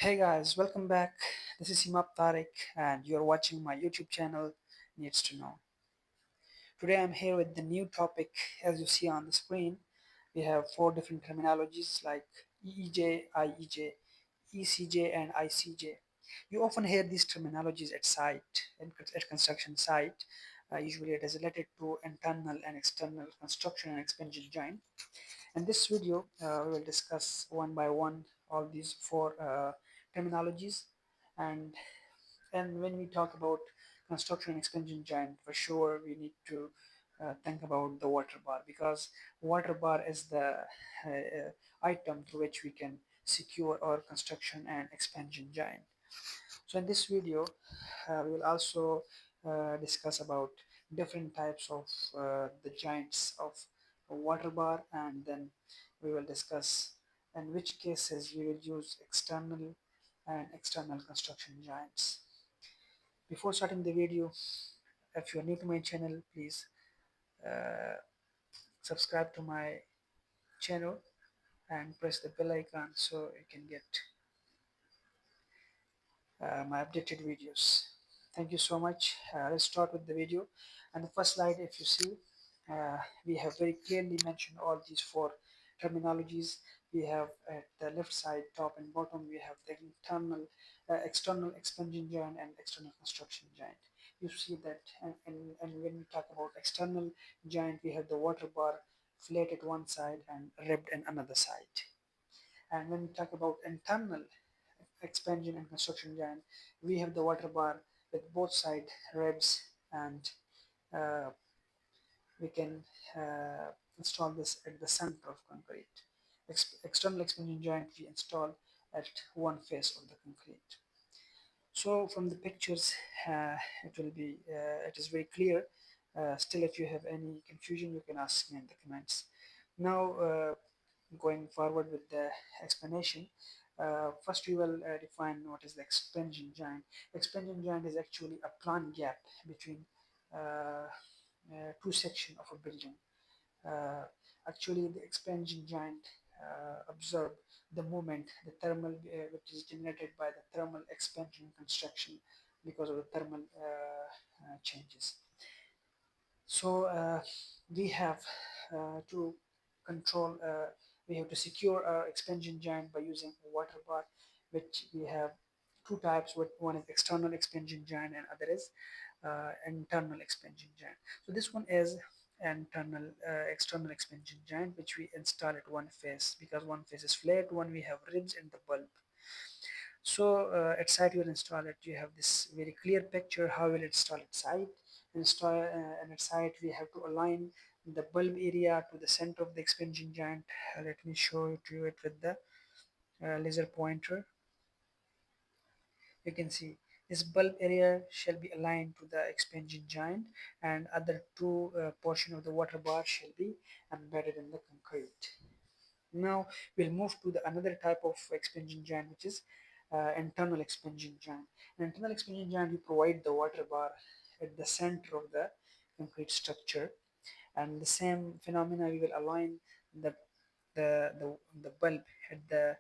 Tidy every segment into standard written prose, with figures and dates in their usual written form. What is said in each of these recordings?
Hey guys, welcome back. This is Himab Tariq, and you're watching my YouTube channel Needs to Know. Today I'm here with the new topic. As you see on the screen, we have four different terminologies like EEJ, IEJ, ECJ, and ICJ. You often hear these terminologies at site, at construction site. Usually it is related to internal and external construction and expansion joint. In this video, we will discuss one by one all these four terminologies, and when we talk about construction and expansion joint, for sure we need to think about the water bar, because water bar is the item through which we can secure our construction and expansion joint. So in this video, we will also discuss about different types of the joints of a water bar, and then we will discuss in which cases we will use external and external construction joints. Before starting the video, if you are new to my channel, please uh, subscribe to my channel and press the bell icon so you can get my updated videos. Thank you so much. Let's start with the video. And the first slide, if you see, we have very clearly mentioned all these four terminologies. We have at the left side, top and bottom, we have the external expansion joint and external construction joint. You see that, and when we talk about external joint, we have the water bar flat at one side and ribbed on another side. And when we talk about internal expansion and construction joint, we have the water bar with both side ribs, and uh, we can install this at the center of concrete. External expansion joint we install at one face of the concrete. So from the pictures, it is very clear. Still, if you have any confusion, you can ask me in the comments. Now, going forward with the explanation, first we will define what is the expansion joint. Expansion joint is actually a plan gap between two sections of a building. Uh, Actually, the expansion joint observe the movement, the thermal, which is generated by the thermal expansion construction because of the thermal changes. So we have to control, we have to secure our expansion joint by using a water bar, which we have two types. One is external expansion joint and other is internal expansion joint. So this one is external expansion joint, which we install at one face, because one face is flat, one we have ribs in the bulb. So at site you will install it. You have this very clear picture how we'll install at site. And at site we have to align the bulb area to the center of the expansion joint. Let me show it with the laser pointer. You can see this bulb area shall be aligned to the expansion joint, and other two portion of the water bar shall be embedded in the concrete. Now we'll move to the another type of expansion joint, which is internal expansion joint. In internal expansion joint, we provide the water bar at the center of the concrete structure, and the same phenomena we will align the the bulb at the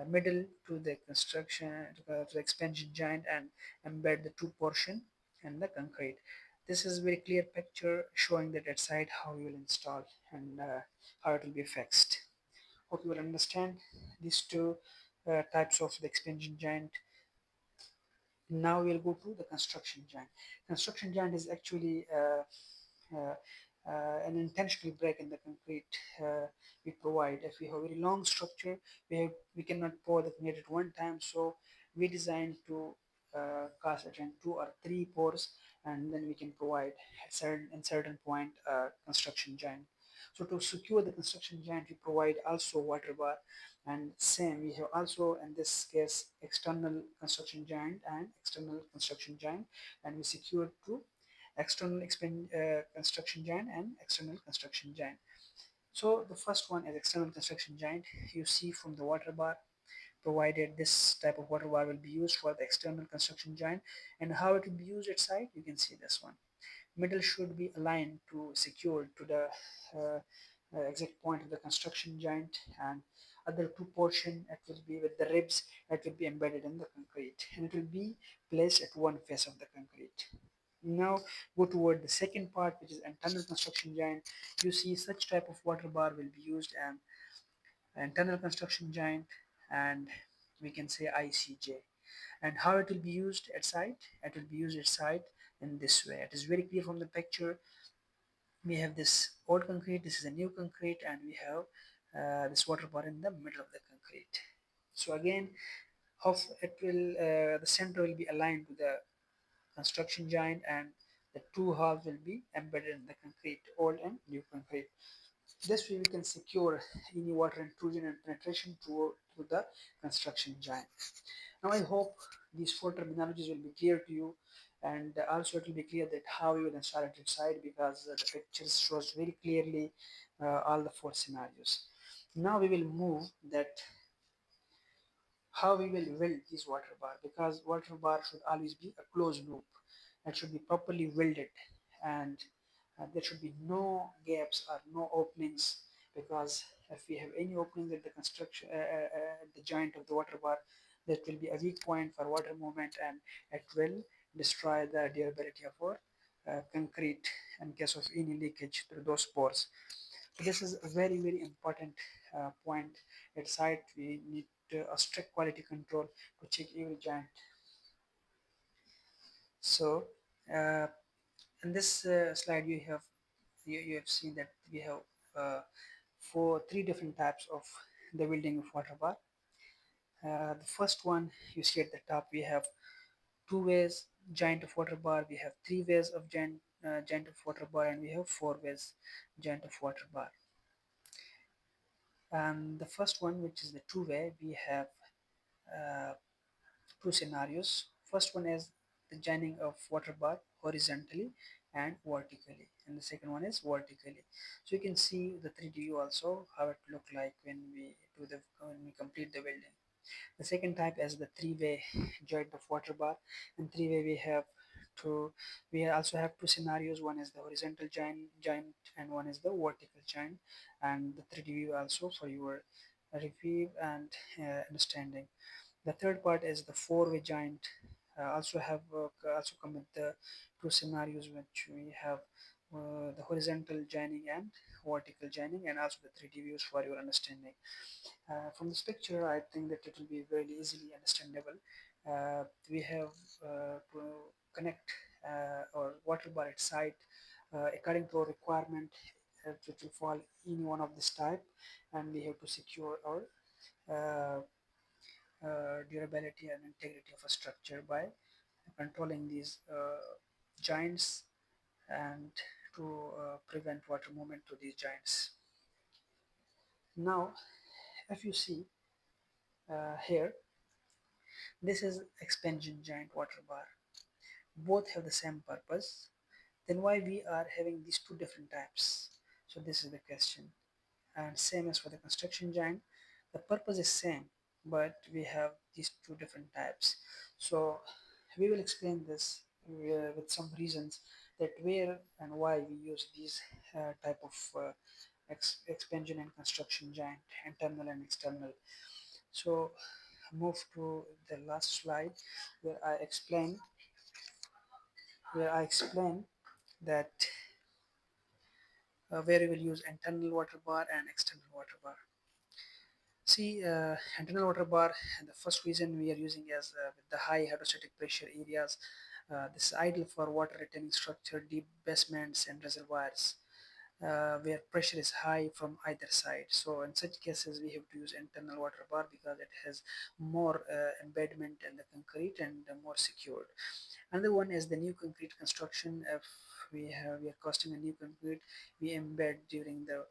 middle to the construction to the expansion joint and embed the two portion in the concrete. This is very clear picture showing that at site how you will install and how it will be fixed. Hope you will understand these two types of the expansion joint. Now we'll go to the construction joint. Construction joint is actually uh, an intentional break in the concrete we provide. If we have a very long structure, we cannot pour the concrete at one time, so we design to cast it in two or three pours, and then we can provide at certain point construction joint. So to secure the construction joint, we provide also water bar, and same we have also in this case external construction joint and external construction joint, and we secure to construction joint and external construction joint. So the first one is external construction joint. You see from the water bar, provided this type of water bar will be used for the external construction joint, and how it will be used at site, you can see this one. Middle should be aligned to secure to the exact point of the construction joint, and other two portion it will be with the ribs, it will be embedded in the concrete and it will be placed at one face of the concrete. Now go toward the second part, which is internal construction joint. You see such type of water bar will be used and internal construction joint, and we can say ICJ. And how it will be used at site? It will be used at site in this way. It is very clear from the picture. We have this old concrete, this is a new concrete, and we have this water bar in the middle of the concrete. So again, how it will the center will be aligned to the construction joint, and the two halves will be embedded in the concrete, old and new concrete. This way we can secure any water intrusion and penetration to the construction joint. Now I hope these four terminologies will be clear to you, and also it will be clear that how you will install it inside, because the picture shows very clearly all the four scenarios. Now we will move that how we will weld this water bar, because water bar should always be a closed loop. It should be properly welded, and there should be no gaps or no openings, because if we have any openings at the construction at the joint of the water bar, that will be a weak point for water movement, and it will destroy the durability of our concrete in case of any leakage through those pores. So this is a very very important point. At site we need a strict quality control to check every joint. So uh, in this slide you have seen that we have three different types of the welding of water bar. The first one you see at the top, we have two ways joint of water bar, we have three ways of joint of water bar, and we have four ways joint of water bar. And the first one, which is the two way, we have uh, two scenarios. First one is the joining of water bar horizontally and vertically, and the second one is vertically. So you can see the 3D view also how it look like when we complete the welding. The second type is the three-way joint of water bar. In three-way we also have two scenarios. One is the horizontal joint and one is the vertical joint. And the 3D view also for your review and understanding. The third part is the four-way joint. Also come with the two scenarios, which we have the horizontal joining and vertical joining, and also the 3D views for your understanding. From this picture, I think that it will be very easily understandable. We have to connect our water bar at site according to our requirement. It will fall in one of this type, and we have to secure our uh, durability and integrity of a structure by controlling these joints and to prevent water movement to these joints. Now, if you see here, this is expansion joint water bar. Both have the same purpose. Then why we are having these two different types? So this is the question. And same as for the construction joint, the purpose is same, but we have these two different types. So we will explain this with some reasons that where and why we use these type of expansion and construction joint, internal and external. So move to the last slide where I explain that where we will use internal water bar and external water bar. See, internal water bar, and the first reason we are using is with the high hydrostatic pressure areas. This is ideal for water retaining structure, deep basements and reservoirs where pressure is high from either side. So in such cases, we have to use internal water bar because it has more embedment in the concrete and more secured. Another one is the new concrete construction. If we are casting a new concrete, we embed during the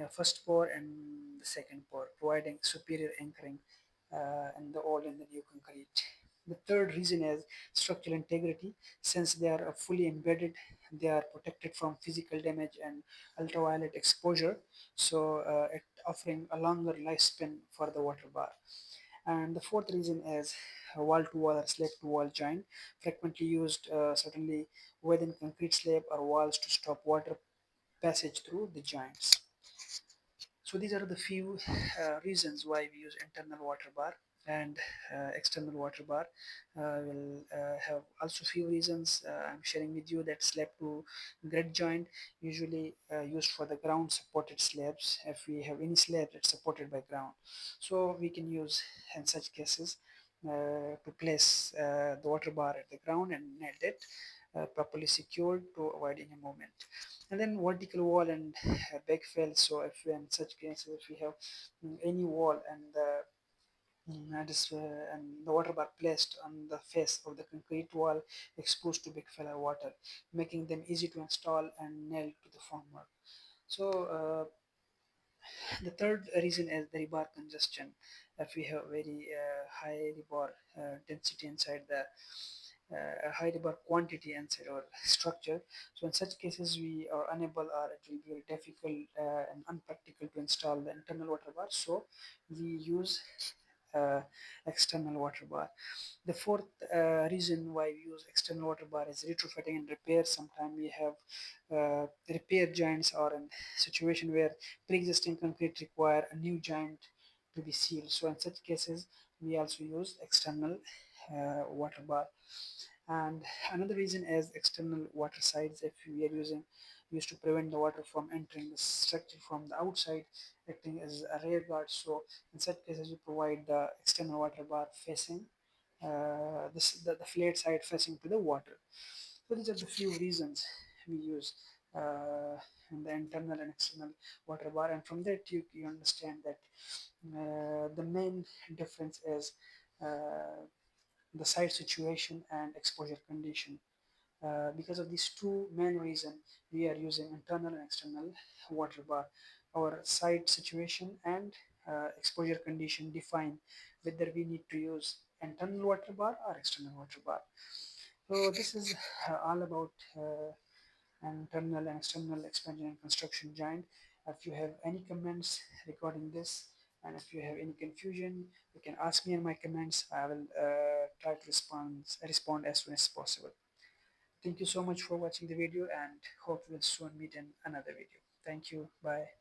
first pour and the second pour, providing superior anchoring in the old and the new concrete. The third reason is structural integrity. Since they are fully embedded, they are protected from physical damage and ultraviolet exposure, so it offering a longer lifespan for the water bar. And the fourth reason is wall-to-wall or slab-to-wall joint, frequently used certainly within concrete slab or walls to stop water passage through the joints. So these are the few reasons why we use internal water bar and external water bar. Will have also few reasons I'm sharing with you. That slab to grid joint, usually used for the ground supported slabs. If we have any slab that's supported by ground, so we can use in such cases to place the water bar at the ground and nail it properly secured to avoid any movement. And then vertical wall and backfill. So if in such cases, if we have any wall and and the water bar placed on the face of the concrete wall exposed to backfill water, making them easy to install and nail to the formwork. So the third reason is the rebar congestion. If we have very high rebar density inside the high rebar quantity inside our structure, so in such cases we are unable or it will be very difficult and unpractical to install the internal water bar. So we use uh, external water bar. The fourth reason why we use external water bar is retrofitting and repair. Sometimes we have repair joints or a situation where pre-existing concrete require a new joint to be sealed. So in such cases, we also use external water bar. And another reason is external water sides. If we are used to prevent the water from entering the structure from the outside, acting as a rear guard. So in such cases, we provide the external water bar facing the flat side facing to the water. So these are the few reasons we use in the internal and external water bar, and from that you understand that the main difference is the site situation and exposure condition. Because of these two main reasons, we are using internal and external water bar. Our site situation and exposure condition define whether we need to use internal water bar or external water bar. So this is all about internal and external expansion and construction joint. If you have any comments regarding this, and if you have any confusion, you can ask me in my comments. I will try to respond as soon as possible. Thank you so much for watching the video and hope we'll soon meet in another video. Thank you. Bye.